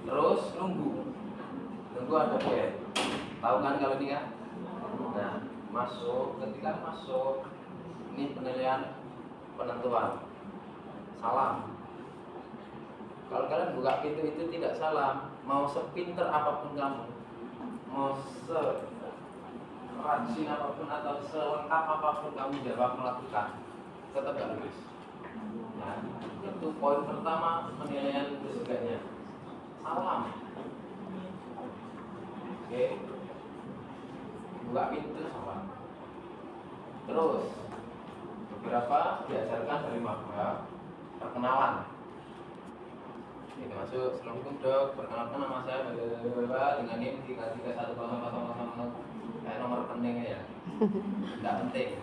Terus nunggu ada dia. Tahu kan kalau ini kan? Nah, ketika masuk ini penilaian penentuan salam. Kalau kalian buka pintu itu tidak salam, mau sepinter apapun kamu, mau serajin apapun atau selengkap apapun kamu jawab melakukan, tetap gak lulus. Nah, itu poin pertama penilaian kesukaannya. Salam. Oke. Buka pintu salam. Terus beberapa diajarkan dari maba perkenalan. Ini masuk, assalamualaikum dok, perkenalkan nama saya dengan NIM 3310000, kayak nomor rekeningnya ya. Tidak penting.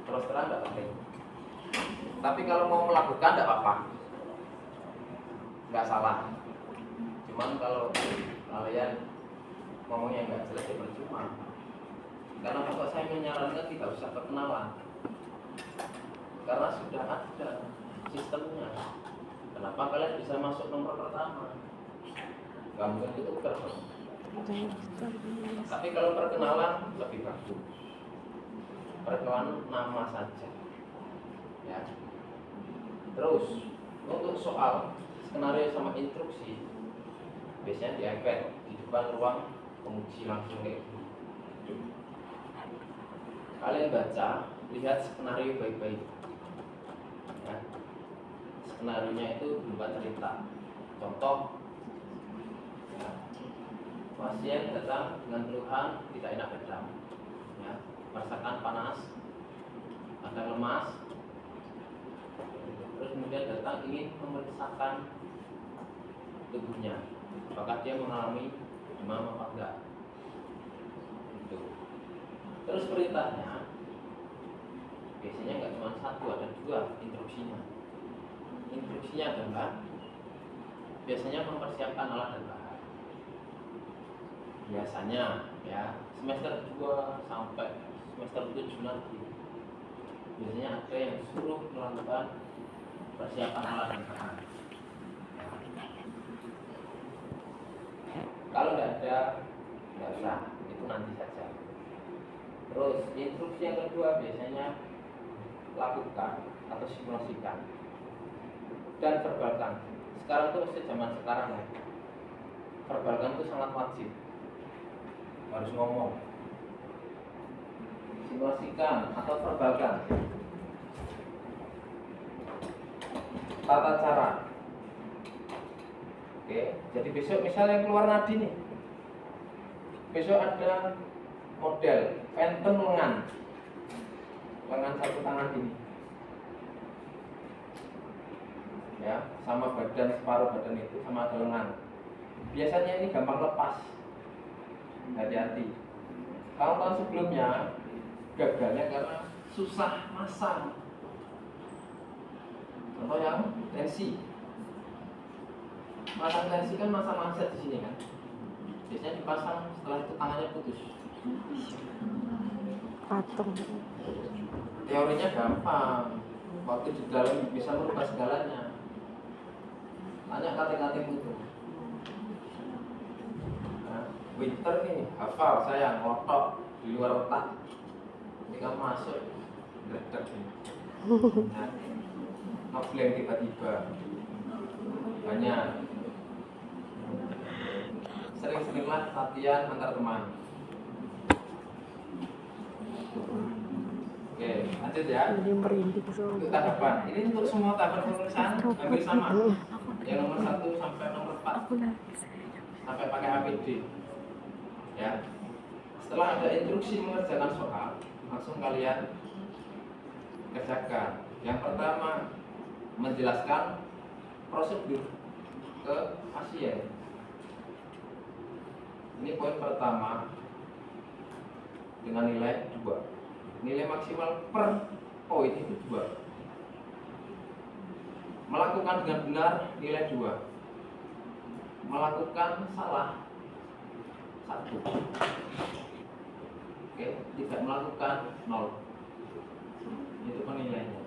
Terus terang tidak penting. Tapi kalau mau melakukan tidak apa-apa, nggak salah. Cuman kalau kalian ngomongnya nggak jelas ya percuma. Karena kalau saya menyarankan tidak usah perkenalan, karena sudah ada sistemnya. Kenapa kalian bisa masuk nomor pertama? Gak mungkin itu perkenalan. Tapi kalau perkenalan lebih bagus. Perkenalan nama saja. Ya. Terus untuk soal skenario sama instruksi biasanya di iPad di depan ruang penguji langsung kayak gini. Kalian baca, lihat skenario baik-baik. Ya. Skenarionya itu berupa cerita. Contoh, ya, pasien datang dengan keluhan tidak enak badan, ya, merasakan panas, ada lemas, terus kemudian datang ingin memeriksakan tubuhnya, apakah dia mengalami demam apa enggak. Itu. Terus perintahnya biasanya nggak cuma satu, ada dua instruksinya. Instruksinya adalah biasanya mempersiapkan alat dan bahan. Biasanya ya semester 2 sampai semester 7 nanti biasanya ada yang suruh melakukan persiapan alat dan bahan. Kalau nggak ada, nggak usah, itu nanti saja. Terus instruksi yang kedua biasanya lakukan atau simulasikan dan verbalkan. Sekarang tuh masih zaman sekarang ya. Verbalkan itu sangat wajib, harus ngomong. Simulasikan atau verbalkan. Tata cara. Oke, jadi besok misalnya keluar nadi nih. Besok ada model phantom lengan satu tangan ini. Ya, sama badan, separuh badan itu sama ada lengan. Biasanya ini gampang lepas. Hati-hati. Tahun-tahun sebelumnya gagalnya karena susah masang. Contoh yang tensi. Masang tensi kan masang manset di sini kan. Biasanya dipasang setelah itu tangannya putus. Patung. Teorinya gampang. Waktu di dalam bisa merubah segalanya. Tanya kating-kating itu. Nah, winter nih, hafal saya ngotok di luar otak. Ketika masuk, gredek nih. Nah, ngebleng tiba-tiba. Banyak. Sering-seringlah latihan antar teman. Oke, lanjut ya. Jadi merinding Untuk tahapan. Ini untuk semua tahapan pemeriksaan hampir sama. Yang nomor 1 sampai nomor 4 sampai pakai APD. Ya. Setelah ada instruksi mengerjakan soal, langsung kalian kerjakan. Yang pertama, menjelaskan prosedur ke pasien. Ini poin pertama dengan nilai 2. Nilai maksimal per poin itu 2. Melakukan dengan benar nilai 2. Melakukan salah 1. Oke, tidak melakukan 0. Itu penilaiannya.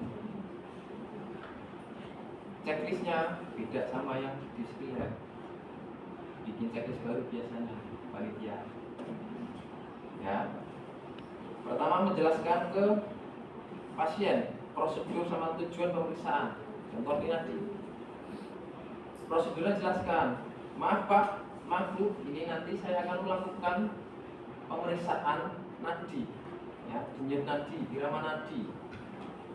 Checklistnya beda sama yang di sini ya. bikin checklist baru biasanya panitia. Ya. Pertama menjelaskan ke pasien prosedur sama tujuan pemeriksaan. Contoh ini nanti. Prosedurnya jelaskan. Maaf Pak, maaf Bu, ini nanti saya akan melakukan pemeriksaan nadi, ya, denyut nadi, irama nadi.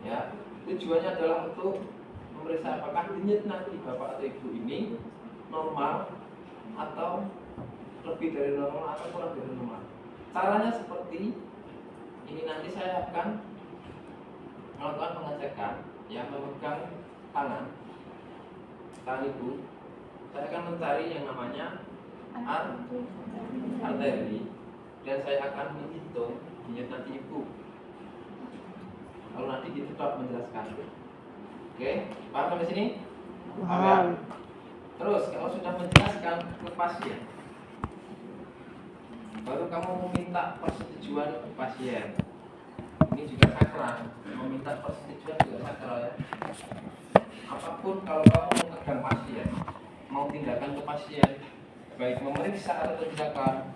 Ya, tujuannya adalah untuk memeriksa apakah denyut nadi Bapak atau Ibu ini normal atau lebih dari normal atau kurang dari normal. Caranya seperti ini, nanti saya akan melakukan pengecekan, yang memegang tangan Ibu. Saya akan mencari yang namanya arteri dan saya akan menghitung denyut nadi Ibu. Lalu nanti ditutup menjelaskan. Oke, paham sampai sini? Paham. Terus kalau sudah menjelaskan ke pasien, baru kamu meminta persetujuan ke pasien. Ini juga sakral, meminta persetujuan juga sakral ya. Apapun kalau kamu memegang pasien, mau tindakan ke pasien, baik memeriksa atau tindakan,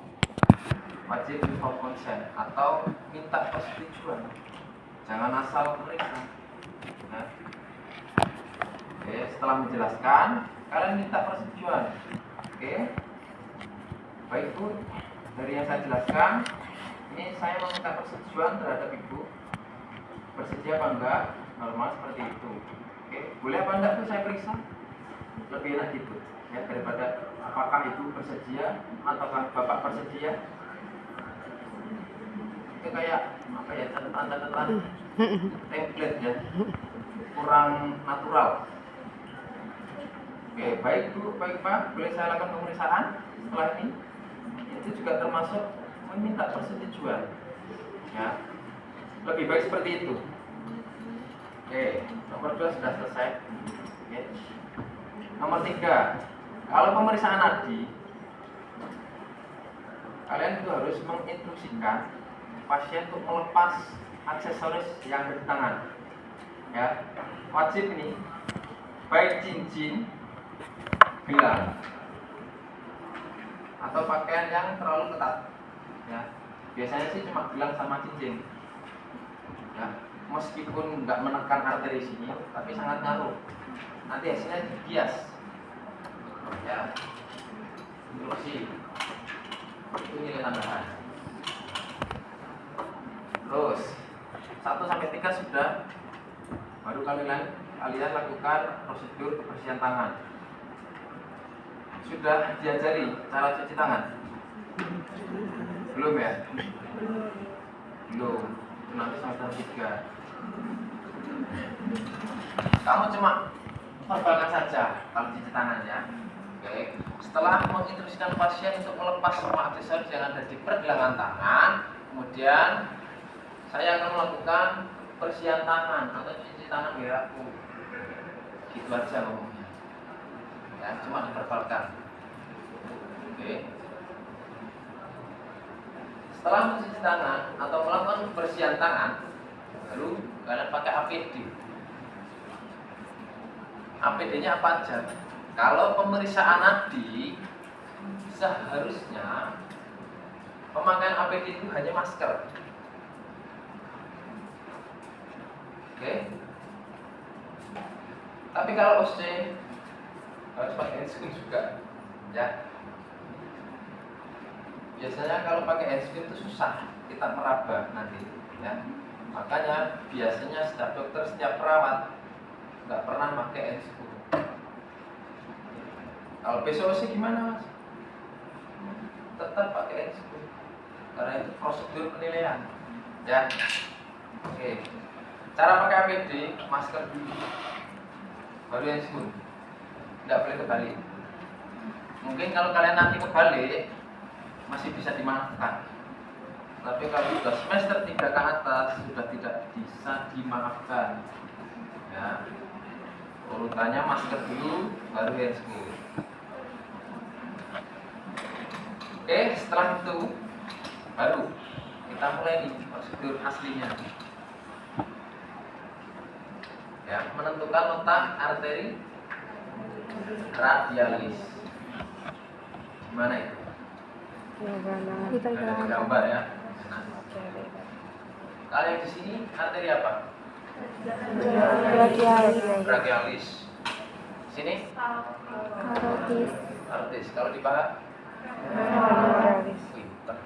wajib informed consent atau minta persetujuan. Jangan asal memeriksa. Nah. Oke, setelah menjelaskan, kalian minta persetujuan. Oke. Baik Bu, dari yang saya jelaskan, ini saya meminta persetujuan terhadap Ibu. Bersedia apa enggak? Normal seperti itu. Oke, boleh apa enggak Bu saya periksa? Lebih enak gitu ya, daripada apakah Ibu bersedia ataukah Bapak bersedia. Itu kayak apa ya, catatan template ya, kurang natural. Oke, baik Bu, baik Pak, boleh saya lakukan pemeriksaan setelah ini. Itu juga termasuk meminta persetujuan ya, lebih baik seperti itu. Oke, nomor 2 sudah selesai. Oke. Nomor 3, kalau pemeriksaan nadi, kalian itu harus menginstruksikan pasien untuk melepas aksesoris yang ada di tangan. Ya, wajib ini, baik cincin, gelang, atau pakaian yang terlalu ketat. Ya, biasanya sih cuma gelang sama cincin. Ya, meskipun nggak menekan arteri sini, tapi sangat ngaruh. Nanti hasilnya dibias. Ya, instruksi itu nilai tambahan. Terus 1-3 sudah, baru kalian lakukan prosedur kebersihan tangan. Sudah diajari cara cuci tangan? Belum ya? Belum. Nanti semester 3. Kamu cuma verbalkan saja kalau cuci tangan ya. Oke. Setelah menginstruksikan pasien untuk melepas semua aksesoris yang ada di pergelangan tangan, kemudian saya akan melakukan bersihan tangan atau cuci tangan beraku. Gitu aja ngomongnya. Ya, cuma diverbalkan. Oke. Setelah mencuci tangan atau melakukan bersihan tangan, baru kalian pakai APD. APD-nya apa aja? Kalau pemeriksaan nadi, seharusnya pemakaian APD itu hanya masker. Oke. Tapi kalau OC harus pakai handscreen juga, ya. Biasanya kalau pakai handscreen itu susah kita meraba nanti, ya. Makanya biasanya setiap dokter, setiap perawat nggak pernah pakai handscreen. Kalau PCOC gimana Mas? Tetap pakai handscreen karena itu prosedur penilaian, ya. Oke. Cara pakai APD, masker dulu, baru handscreen. Nggak boleh kebalik. Mungkin kalau kalian nanti kebalik masih bisa dimaafkan. Tapi kalau sudah semester 3 ke atas sudah tidak bisa dimaafkan. Ya. Urutannya masker dulu, baru handscreen. Oke, setelah itu baru kita mulai nih prosedur aslinya. Ya, menentukan letak arteri radialis. Mana itu? Kita Ada gambar ya. Nah, kalian di sini arteri apa? Brachialis. Sini? Artis. Kalau di paha? Pinter.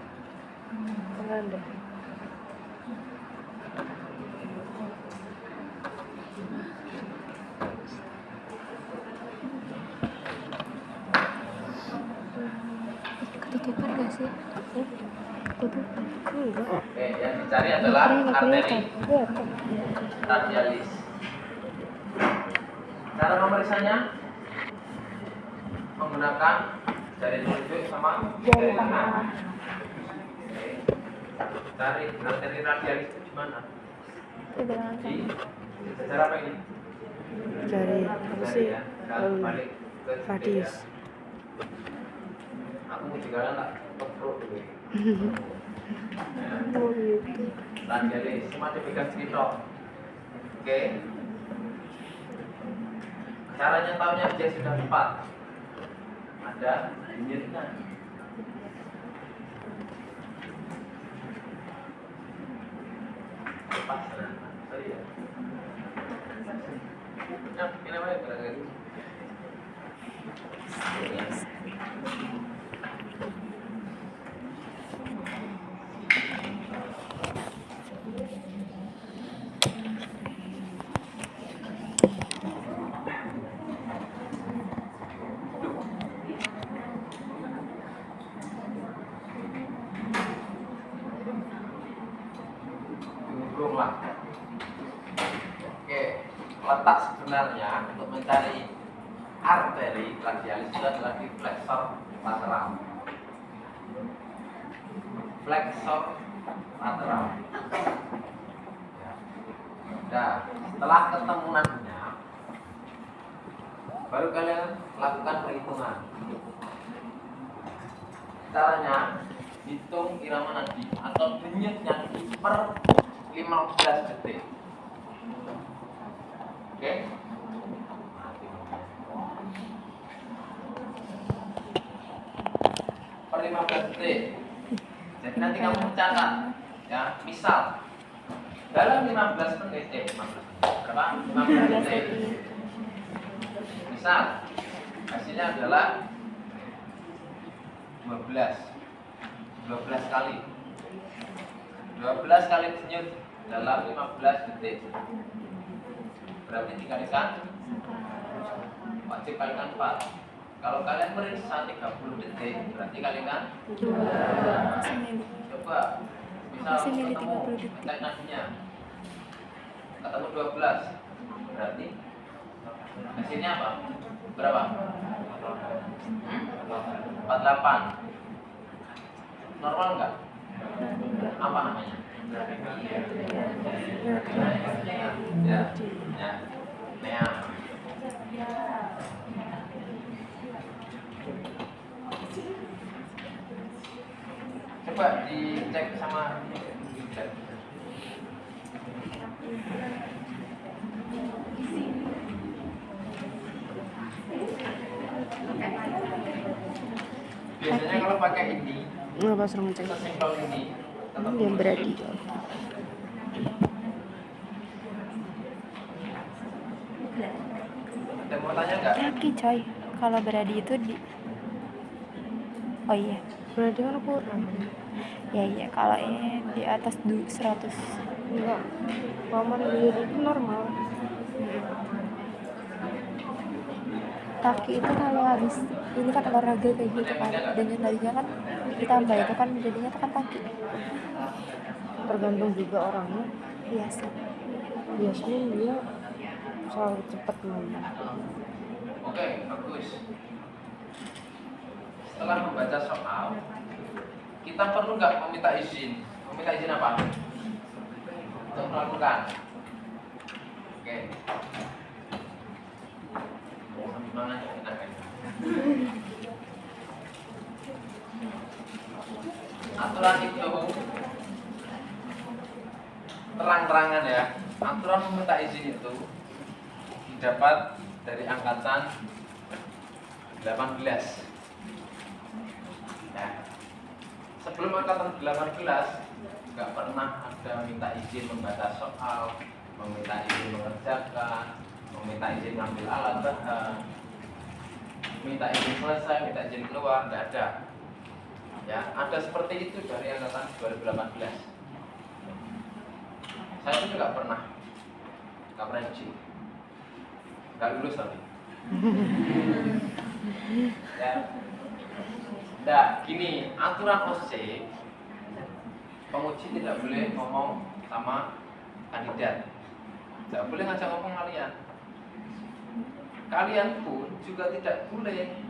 Ketutupan gak sih? Ketutupan. Oke, yang dicari adalah arteri radialis. Cara memeriksanya menggunakan jari telunjuk sama jari tengah. Cari arteri radialis itu di mana? Di sejarah apa ini? Jari apa sih? Ya. Balik ke Radius. Aku mau juga tak perlu dulu. Oh gitu. Radialis cuma dipegang sekitar. Oke. Caranya tahunya dia sudah 4. Ada unitnya. Pas. Sorry ya. Nah, ini apa ya barangkali? Lah. Oke, letak sebenarnya untuk mencari arteri radialis itu adalah di flexor lateral. Flexor lateral. Nah, setelah ketemuannya, baru kalian lakukan perhitungan. Caranya hitung irama nadi atau denyut nadi per 15 detik. Oke? Per 15 detik. Jadi nanti kamu mencatat ya, misal dalam 15 menit berapa? 15 detik. Misal hasilnya adalah 12 kali 12 kali denyut dalam 15 detik. Berarti dikalikan, wajib kalikan 4. Kalau kalian periksa 30 detik, berarti kalikan 2. Coba misal ketemu detik nadinya, ketemu 12, berarti hasilnya apa? Berapa? 48. Normal enggak? Apa namanya? Ya. Coba dicek sama biasanya kalau pakai ini, Pas ngecek. sesimpel ini, Yang berarti. Ada mau tanya nggak? Laki coy, kalau beradi itu di. Oh iya. Beradi kan kurang. Ya kalau ini di atas 100. Enggak. Paman beradi itu normal. Kaki itu kalau habis ini kan olahraga kayak gitu kan, dan yang tadinya kan ditambah itu kan jadinya kan kaki. Tergantung juga orangnya. Biasa. Biasanya dia selalu cepat ngomong. Oke, bagus. Setelah membaca soal, kita perlu nggak meminta izin? Meminta izin apa? Untuk melakukan. Oke. Gimana ya kita kan? Aturan itu terang-terangan ya. Aturan meminta izin itu didapat dari angkatan 18. Ya. Sebelum angkatan 18 nggak pernah ada minta izin membaca soal, meminta izin mengerjakan, meminta izin ngambil alat bahan, minta izin selesai, minta izin keluar, nggak ada. Ya, ada seperti itu dari angkatan 2018. Saya itu nggak pernah izin, nggak lulus tapi. Ya, nah gini aturan OSCE, penguji tidak boleh ngomong sama kandidat, tidak boleh ngajak ngomong kalian. Kalian pun juga tidak boleh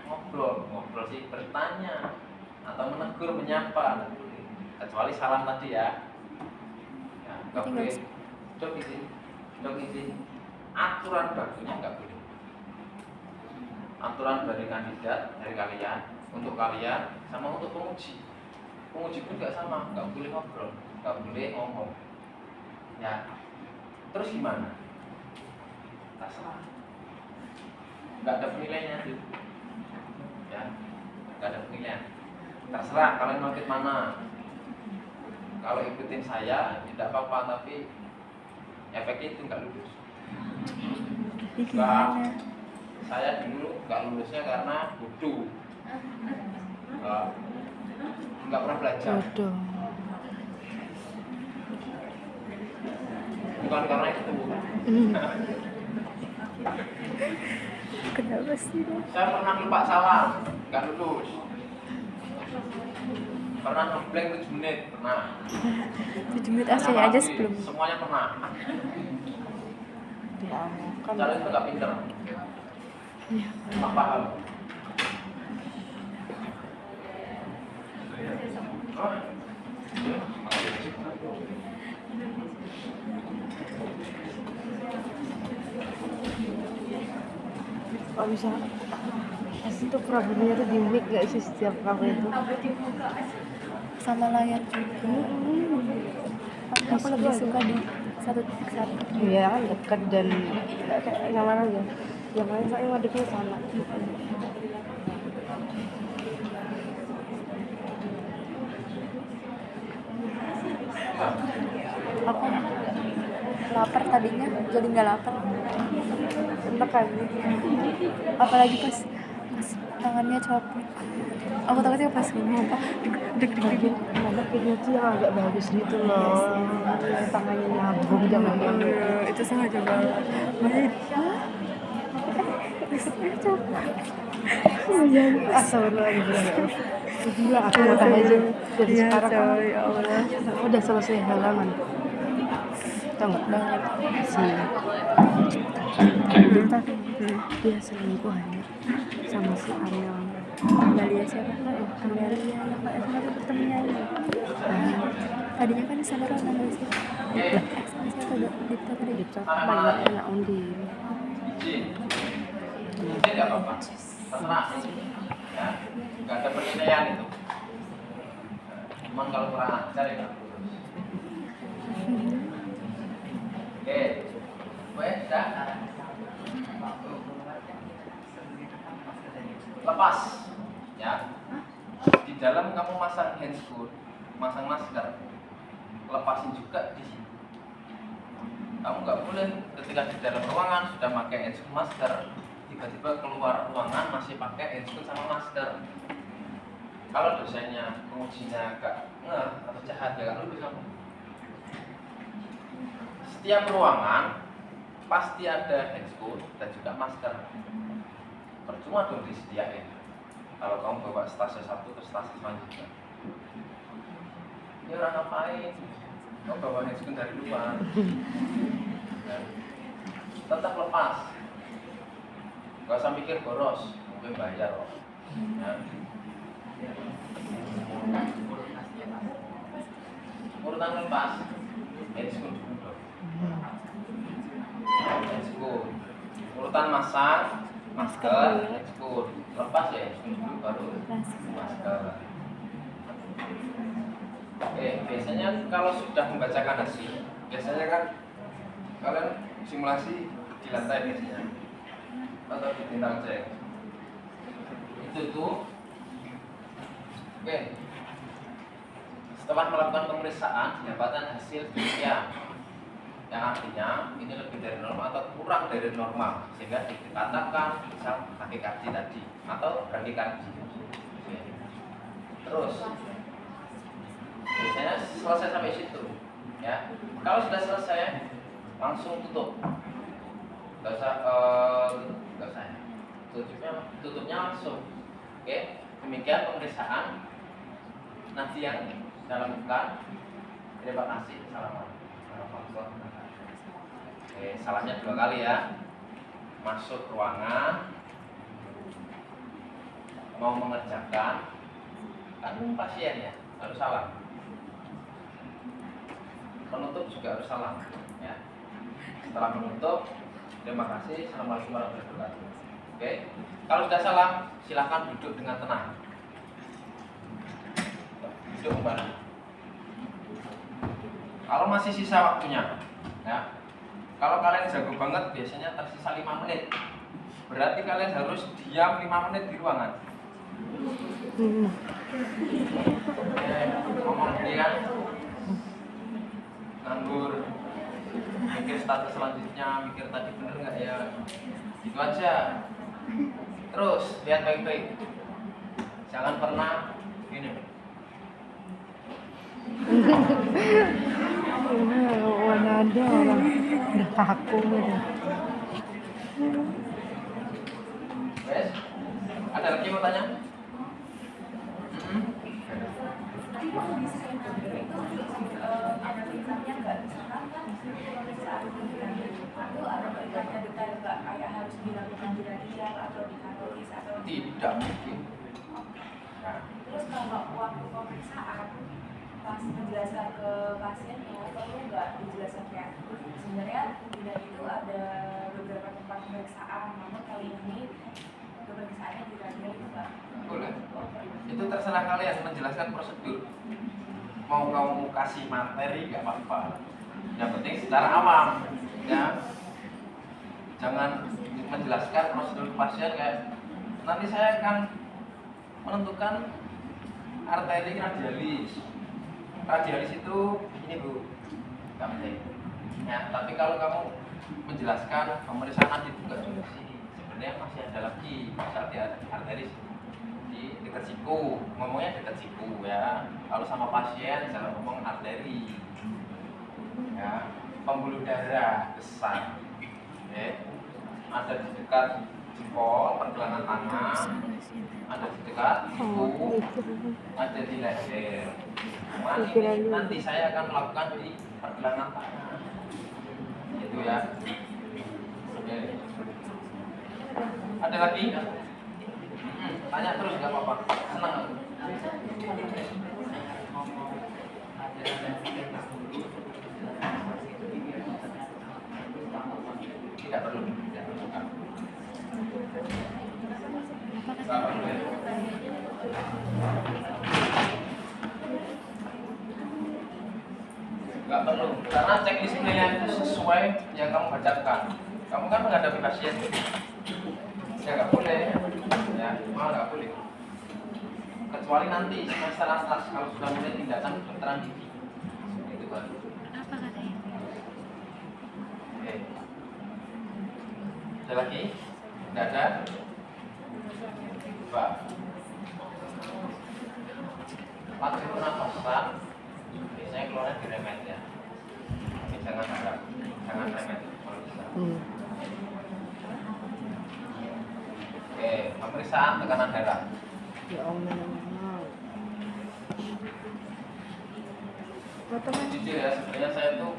ngobrol sih, bertanya atau menegur, menyapa, kecuali salam tadi ya. Ya, nggak boleh. Dok izin. Aturan bakunya nggak boleh. Aturan dari kandidat, dari kalian, untuk kalian, sama untuk penguji. Penguji pun nggak sama, nggak boleh ngobrol, nggak boleh ngomong. Ya, terus gimana? Terserah. Nggak ada penilaiannya tuh. Ya, nggak ada penilaian. Terserah kalian mau ikut mana. Kalau ikutin saya tidak apa-apa, tapi efeknya itu nggak lulus. Saya dulu nggak lulusnya karena bodoh, nggak pernah belajar. Bukan karena itu. Kenapa sih? Saya pernah lupa salam, nggak lulus. Pernah ngeblank 7 menit, pernah. 7 menit aja sebelum. Semuanya pernah. Cara itu nggak pinter. Nggak paham. Oh bisa. Itu problemnya tuh di mic nggak sih setiap kamu itu? Sama layar juga. Aku lebih suka di 1.1. Iya kan dekat dan kayak nyaman aja. Yang lain saya ngadepnya sana. Aku lapar tadinya, jadi nggak lapar. Enak aja. Apalagi pas tangannya copot. Aku takutnya pas ngomong deg-deg. Mana kayaknya tuh yang agak bagus gitu loh. Tangannya nyambung jangan dulu. Itu sengaja banget. Astagfirullahaladzim. Gila, aku mau tanya aja dari sekarang kan ya Allah. udah selesai halaman. Tahu nggak? Banget Si Dita dia selingkuhannya sama si Ariel. Amalia siapa? Amalia yang sama temennya ini. Tadinya kan sama Rona nggak sih? Sama siapa? Dita tadi. Dita banyak anak undi. Izin nggak apa-apa, terserah. Ya, nggak ada penilaian itu. Cuman kalau kurang ajar ya nggak lulus. Oke, dah. Lepas, ya. Di dalam kamu masang handscoot, masang masker, lepasin juga di sini. Kamu nggak boleh ketika di dalam ruangan sudah pakai handscoot masker, tiba-tiba keluar ruangan masih pakai handscoot sama masker. Kalau dosennya, pengujinya agak ngeh atau jahat, ya kan lulus kamu. Setiap ruangan pasti ada handscoot dan juga masker. Percuma dong disediain kalau kamu bawa stase 1 ke stase selanjutnya. Ini orang ngapain? Kamu bawa handscoot dari luar. Ya. Tetap lepas. Gak usah mikir boros, mungkin bayar loh. Ya. Urutan lepas, handscoot dulu dong. Handscoot. Urutan masang, masker, handscoot. Lepas ya handscoot dulu baru masker. Oke, biasanya kalau sudah membacakan hasil, biasanya kan kalian simulasi di lantai biasanya atau di bintang cek. Itu tuh Oke. Setelah melakukan pemeriksaan, didapatkan hasil demikian, yang artinya ini lebih dari normal atau kurang dari normal, sehingga dikatakan misal takikardi tadi atau bradikardi. Oke. Terus biasanya selesai sampai situ, ya. Kalau sudah selesai, langsung tutup. Nggak usah, ya. Tutupnya langsung. Oke. Demikian pemeriksaan. Nanti yang saya lakukan. Terima kasih. Assalamualaikum. Oke, salahnya 2 kali ya. Masuk ruangan, mau mengerjakan, kan pasien ya, harus salam. Penutup juga harus salam. Ya. Setelah menutup, terima kasih. Assalamualaikum warahmatullahi wabarakatuh. Oke, kalau sudah salam, silakan duduk dengan tenang. Duduk kembali. Kalau masih sisa waktunya, ya. Kalau kalian jago banget, biasanya tersisa 5 menit. Berarti kalian harus diam 5 menit di ruangan. Ngomong dia kan, nganggur, mikir status selanjutnya, mikir tadi bener nggak ya, itu aja. Terus lihat baik-baik, jangan pernah gini. Mana ada orang udah kaku gitu. Wes, ada lagi mau tanya? Tidak mungkin. Nah, Terus kalau waktu pemeriksaan pas menjelaskan ke pasiennya perlu nggak dijelaskan kayak sebenarnya bidan itu ada beberapa tempat pemeriksaan, namun kali ini pemeriksaannya di radio itu nggak boleh. Itu terserah kalian menjelaskan prosedur. Mau kamu kasih materi nggak apa-apa. Yang penting secara awam, ya. Jangan menjelaskan prosedur pasien kayak nanti saya akan menentukan arteri radialis. Radialis itu ini bu, nggak penting. Ya, tapi kalau kamu menjelaskan pemeriksaan dibuka dulu sih, sebenarnya masih ada lagi misal di arteri di dekat siku, ngomongnya dekat siku ya. Kalau sama pasien jangan ngomong arteri, ya. Pembuluh darah besar, ya. Ada di dekat jempol, pergelangan tangan, ada di dekat siku, ada di leher. Nanti saya akan melakukan di pergelangan tangan, itu ya. Oke. Ada lagi? Tanya terus nggak apa-apa, senang aku. Tidak perlu. Nggak perlu, karena checklist penilaian itu sesuai yang kamu bacakan. Kamu kan menghadapi pasien, ya nggak boleh, ya malah nggak boleh. Kecuali nanti semester atas kalau sudah mulai tindakan kedokteran gigi, itu kan. Apa katanya? Oke. Ada lagi? Tidak ada? Pak. Waktu pernapasan biasanya keluarnya di remet ya. Tapi jangan harap, jangan remet kalau bisa. Oke, pemeriksaan tekanan darah. Ya Allah. Jujur ya, sebenarnya saya tuh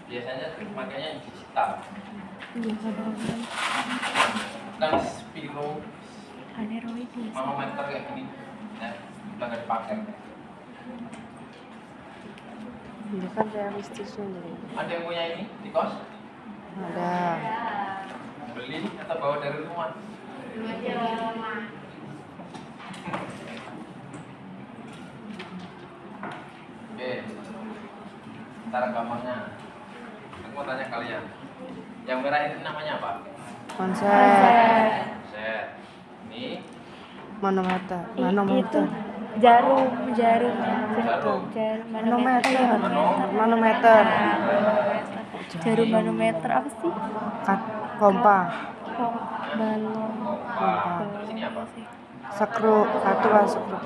biasanya makanya digital. Kan spiro Aneroides. manometer kayak gini, ya udah nggak dipakai. Ini kan realistisnya nih. Ada yang punya ini di kos? Ada. Beli atau bawa dari rumah? Oke, cara gampangnya, aku mau tanya kalian, yang merah ini namanya apa? Konsep. Set. Ini Manometer. Itu Manometer. jarum Manometer. manometer. Manometer. Jarum manometer apa sih? Pompa. Balon. Terus ini apa? Skru. Satu lah skru.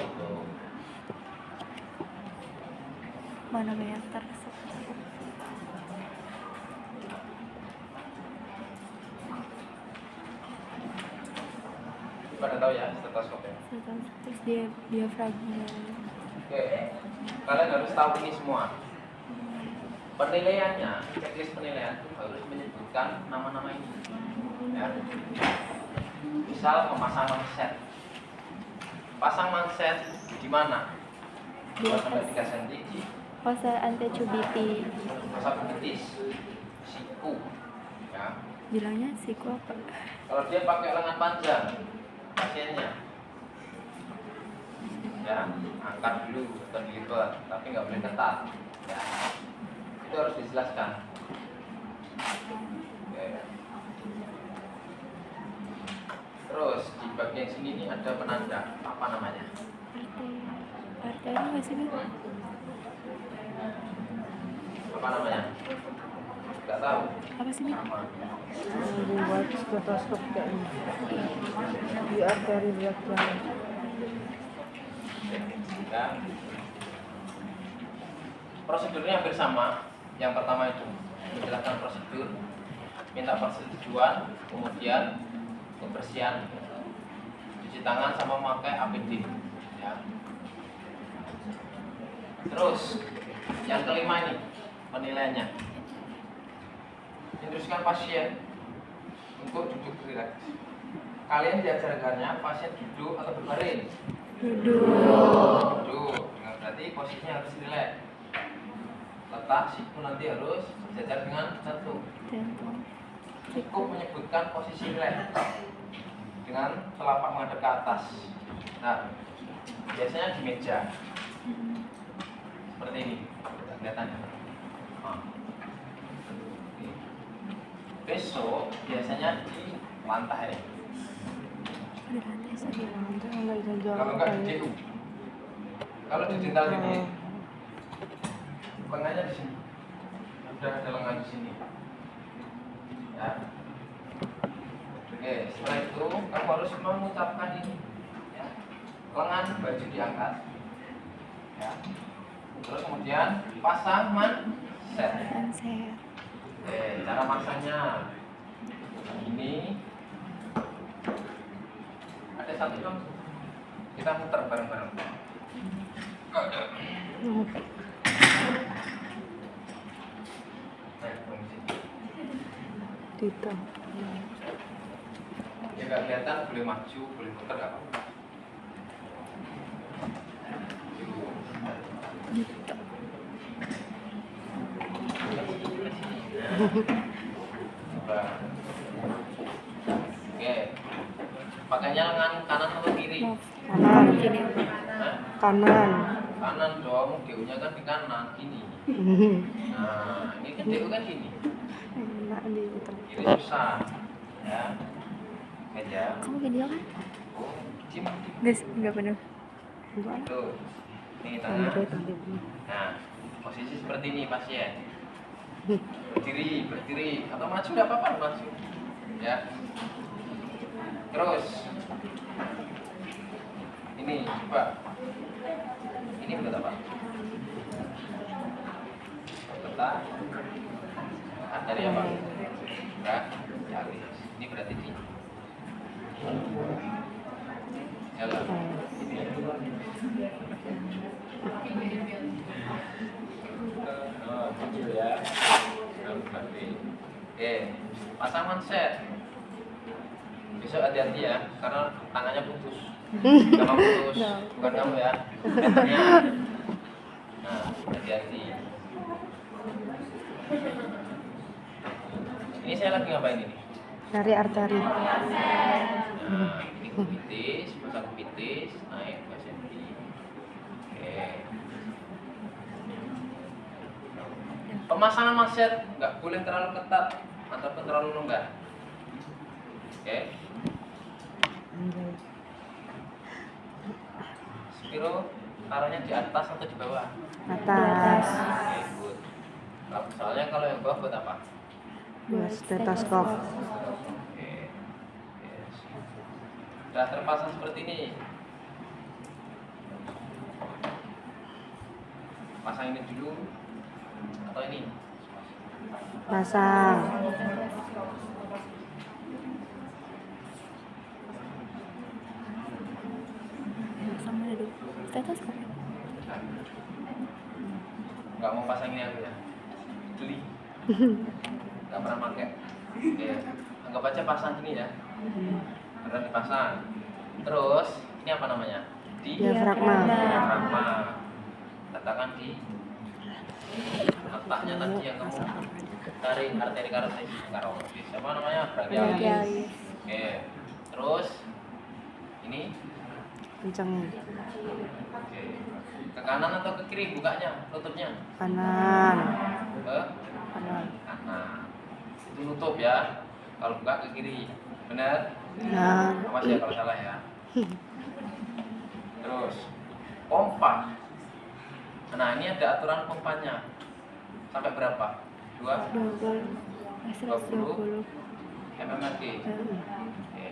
Manometer. Pada tahu ya stetoskop ya? Terus dia diafragma. Oke, kalian harus tahu ini semua. Penilaiannya, checklist penilaian itu harus menyebutkan nama-nama ini. Ya. Misal memasang manset. Pasang manset di mana? 2 sampai 3 cm di Pose anti-cubiti. masa begitis, siku. Ya. Bilangnya siku apa? Kalau dia pakai lengan panjang, pasiennya, ya angkat dulu atau dilipat, tapi nggak boleh ketat. Ya. Itu harus dijelaskan. Oke. Terus di bagian sini nih ada penanda, apa namanya? Arteri nggak sih, Bang? Apa namanya? Nggak tahu. Apa sih, Bang? Nama. Buat stetoskop kayak ini. Di arteri belakang. Ya. Prosedurnya hampir sama. Yang pertama itu menjelaskan prosedur, minta persetujuan, kemudian kebersihan, cuci tangan sama memakai APD. Ya. Terus yang kelima ini penilaiannya, instruksikan pasien untuk duduk rileks. Kalian diajarkannya pasien duduk atau berbaring? Duduk. Dengan berarti posisinya harus rileks. Letak siku nanti harus sejajar dengan jantung. Cukup menyebutkan posisi rileks dengan telapak menghadap ke atas. Nah, biasanya di meja seperti ini, kelihatan ya? Besok biasanya di lantai. Kalau enggak di DU. Kalau di dental ini lengannya di sini. Sudah ada lengan di sini. Ya. Oke, setelah itu kamu harus mengucapkan ini. Ya. Lengan baju diangkat. Ya. Terus kemudian pasang manset. Oke, cara masangnya ini ada satu dong. Kita muter bareng-bareng. Tita. Ya nggak kelihatan, boleh maju, boleh muter nggak apa-apa. Oke, pakainya lengan kanan atau kiri? Kanan. Hah? Kanan. Kanan dong, DU-nya kan di kanan, ini. Nah, ini kan DU kan gini. Enak di Kiri susah, ya. Meja. Kamu video kan? Oh, cim. Enggak penuh. Tuh, ini tangan. Nah, posisi seperti ini pasien. Berdiri, atau maju nggak apa-apa, maju. Ya. Terus, ini coba. Ini buat apa? Letak. Dari apa? Enggak, garis. Ini berarti ini. Jalan. Kecil ya. Oke, pasang manset. Besok hati-hati ya, karena tangannya putus. Kamu putus, bukan kamu ya. Meternya. Nah, hati-hati. Ini saya lagi ngapain ini? Dari arteri. Nah, ini kubitis, pasang kubitis, naik ke senti. Oke. Pemasangan manset nggak boleh terlalu ketat ataupun terlalu longgar. Oke. Piro taruhnya di atas atau di bawah? Atas. Oke, good. Soalnya kalau yang bawah buat apa? Buat stetoskop. Oke. Yes. Sudah terpasang seperti ini. Pasang ini dulu atau ini? Pasang. Sama dulu. Stetoskop. Nggak mau pasang ini aku ya? Geli. Nggak pernah pakai. Oke. Anggap aja pasang gini ya. Beneran dipasang. Terus ini apa namanya? Diafragma. Diafragma. Letakkan di letaknya tadi yang kamu cari arteri karotis. Apa namanya? Brachialis. Oke. Terus ini Kencangin. oke. Ke kanan atau ke kiri bukanya, tutupnya? Kanan. Ke Kanan. kanan. Itu nutup ya. Kalau buka ke kiri. Benar? Ya. Awas ya kalau salah ya. Terus pompa. Nah, ini ada aturan pompanya. Sampai berapa? 20 mmHg. Oke.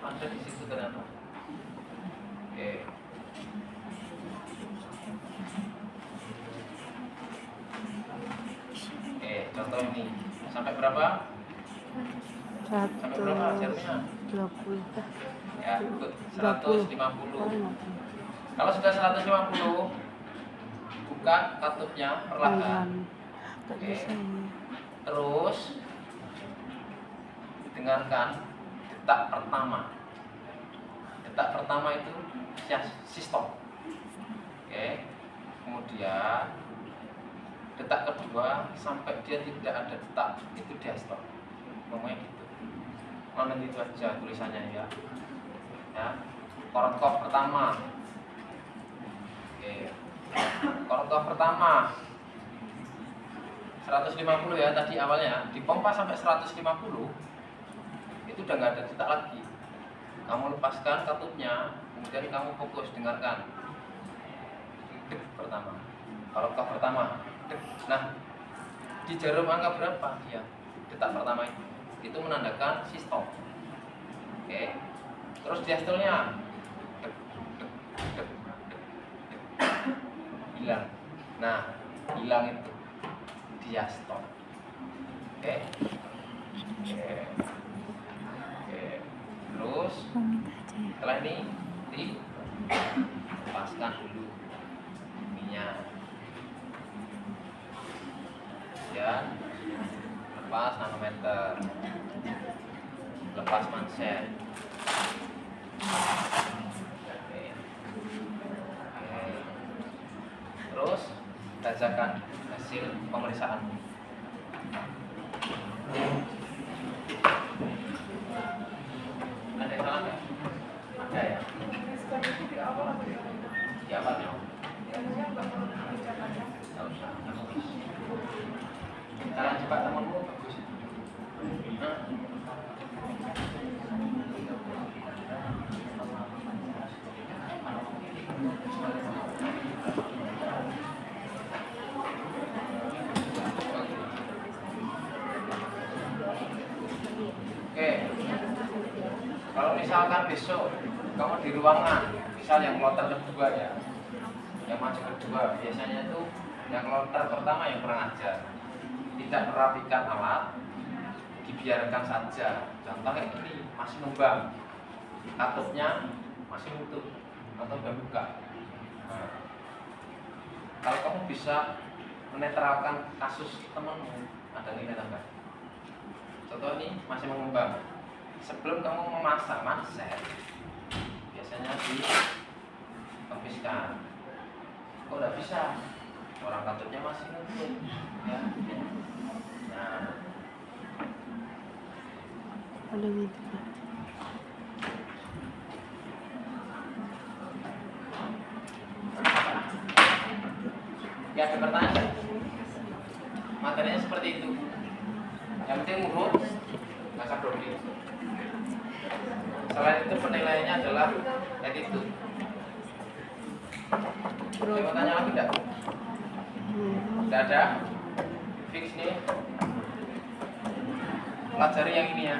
Ada di situ ternyata. Oke. Oke, contoh ini. Sampai berapa? Sampai berapa jarumnya? 120. Ya, ikut 150. Kalau sudah 150, buka katupnya perlahan. Gak Oke. bisa ini. Terus dengarkan detak pertama. Detak pertama itu sistole. Oke. Kemudian detak kedua sampai dia tidak ada detak itu diastole. Ngomongnya gitu. Mana itu aja tulisannya ya. Ya. Korotkop pertama. Oke. Korotkop pertama 150 ya tadi awalnya, dipompa sampai 150 itu udah nggak ada detak lagi. Kamu lepaskan katupnya, kemudian kamu fokus dengarkan. Dek pertama, korotkop pertama. Dek. Nah, di jarum angka berapa dia detak pertama itu menandakan sistole. Oke. Terus diastolnya dek, dek, dek, dek, dek. Hilang. Nah, hilang itu diastole. Oke. Oke. Oke. Terus setelah ini lepaskan dulu minyak. Dan lepas nanometer. Lepas manset. Oke. Oke. Terus bacakan hasil pemeriksaan. Ada yang salah nggak? Ada ya? Di awal ya? Nggak usah, bagus. Cara cepat temanmu bagus. Nah. Oke, kalau misalkan besok kamu di ruangan, misal yang kloter kedua ya, yang maju kedua, biasanya itu yang kloter pertama yang kurang ajar, tidak merapikan alat, dibiarkan saja. Contoh kayak gini, masih ngembang, katupnya masih utuh atau udah buka. Nah, kalau kamu bisa menetralkan kasus temanmu, ada nilai tambah. Contoh ini masih mengembang. Sebelum kamu memasang manset, biasanya dikempiskan. Kok udah bisa? Orang katupnya masih nutup, ya. Nah, Ada gitu. ya ada pertanyaan. Materinya seperti itu. Yang penting urut, nggak sabroki. Selain itu penilaiannya adalah attitude. Saya mau tanya lagi enggak? Enggak ada? Fix nih. Pelajari yang ini ya.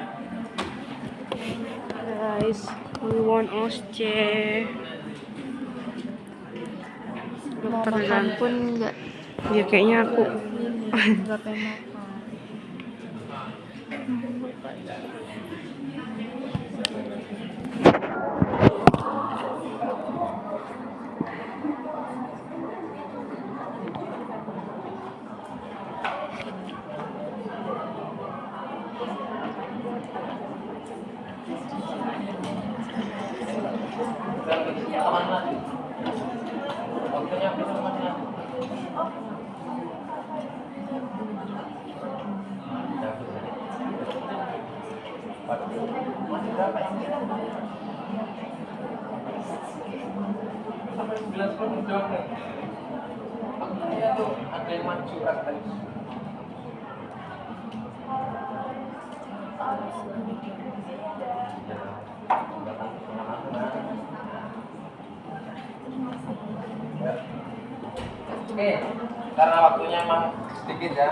Guys, we want OSC. Mau Dokter makan kan? pun nggak Ya kayaknya aku. nggak pengen makan. Kapan lagi? Waktunya besok mana? Masih berapa ya? Sampai 9 doang nih. Aku lihat tuh ada yang maju tadi. Oke, karena waktunya emang sedikit ya,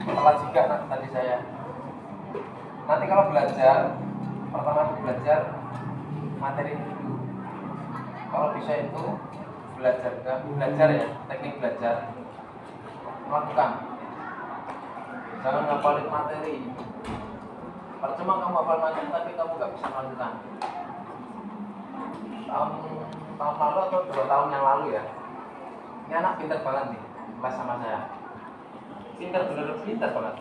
telat juga tadi saya. Nanti kalau belajar, pertama belajar materi dulu. Kalau bisa itu belajar ya, teknik belajar, melakukan. Jangan ngapalin materi. Percuma kamu hafal materi tapi kamu nggak bisa melakukan. Tahun lalu atau 2 tahun yang lalu ya, ini anak pintar banget nih, kelas sama saya. Pintar, bener-bener pintar banget.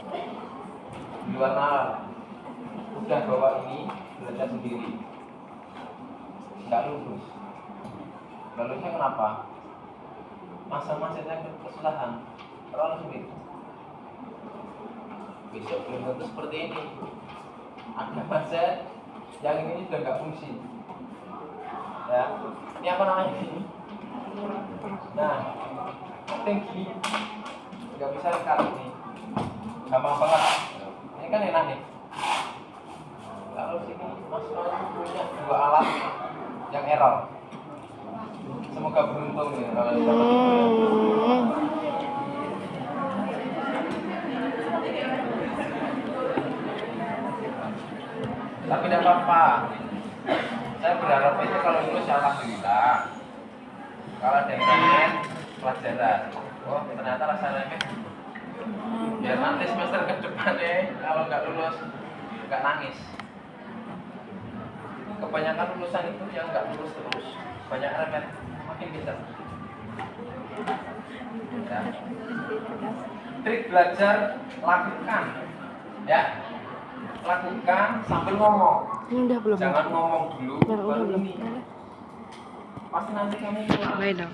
Di luar nalar, udah bawa ini belajar sendiri, nggak lulus. Lulusnya kenapa? Masa-masanya kesalahan, terlalu sulit. Besok belum tentu seperti ini. Ada masa yang ini sudah nggak fungsi. Ya, ini apa namanya ini? Nah, tinggi, nggak bisa rekat ini, gampang banget. Ini kan enak nih. Lalu sini Mas punya 2 alat yang error. Semoga beruntung ya kalau dapat itu ya. Tapi tidak apa-apa. Saya berharap itu kalau lulus ya alhamdulillah. Kalau ada yang remeh, pelajaran. Oh ternyata rasa remeh. Biar nanti semester ke depannya kalau nggak lulus nggak nangis. Kebanyakan lulusan itu yang nggak lulus terus, banyak remeh, makin pintar. Ya. Trik belajar lakukan, ya. Lakukan sambil ngomong. Ini udah belum? Jangan ngomong dulu, Udah baru belum? ini. Pasti nanti kamu Bye dong.